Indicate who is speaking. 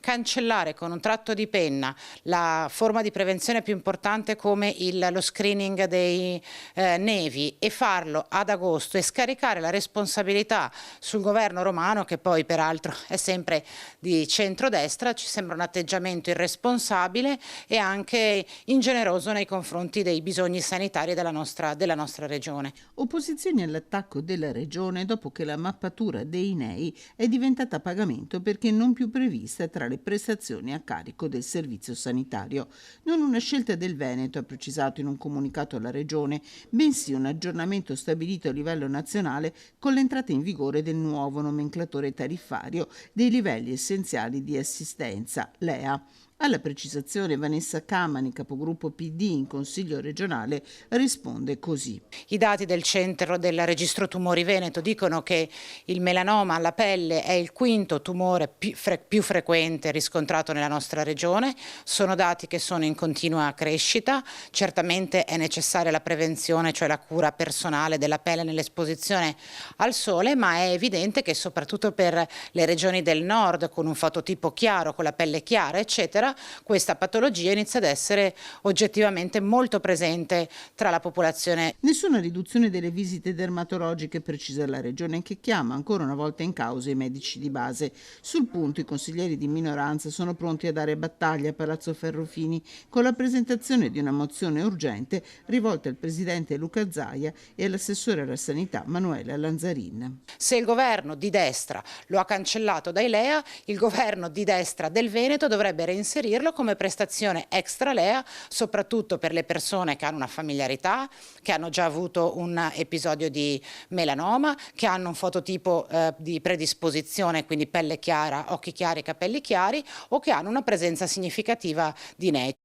Speaker 1: cancellare con un tratto di penna la forma di prevenzione più importante come lo screening dei nevi e farlo ad agosto e scaricare la responsabilità sul governo romano, che poi peraltro è sempre di centrodestra, ci sembra un atteggiamento irresponsabile e anche ingeneroso nei confronti dei bisogni sanitari della nostra regione.
Speaker 2: Opposizioni all'attacco della regione dopo che la mappatura dei NEI è diventata a pagamento perché non più prevista tra le prestazioni a carico del servizio sanitario. Non una scelta del Veneto, ha precisato in un comunicato alla regione, bensì un aggiornamento stabilito a livello nazionale con l'entrata in vigore del nuovo nomenclatore tariffario dei livelli essenziali di assistenza, LEA. Alla precisazione Vanessa Camani, capogruppo PD in Consiglio regionale, risponde così.
Speaker 1: I dati del centro del Registro Tumori Veneto dicono che il melanoma alla pelle è il quinto tumore più frequente riscontrato nella nostra regione. Sono dati che sono in continua crescita. Certamente è necessaria la prevenzione, cioè la cura personale della pelle nell'esposizione al sole, ma è evidente che soprattutto per le regioni del nord, con un fototipo chiaro, con la pelle chiara, eccetera, questa patologia inizia ad essere oggettivamente molto presente tra la popolazione.
Speaker 2: Nessuna riduzione delle visite dermatologiche, precisa la Regione, che chiama ancora una volta in causa i medici di base. Sul punto i consiglieri di minoranza sono pronti a dare battaglia a Palazzo Ferrofini con la presentazione di una mozione urgente rivolta al presidente Luca Zaia e all'assessore alla sanità Manuela Lanzarin.
Speaker 1: Se il governo di destra lo ha cancellato dai LEA, il governo di destra del Veneto dovrebbe reinserirlo come prestazione extra LEA, soprattutto per le persone che hanno una familiarità, che hanno già avuto un episodio di melanoma, che hanno un fototipo di predisposizione, quindi pelle chiara, occhi chiari, capelli chiari, o che hanno una presenza significativa di NEI.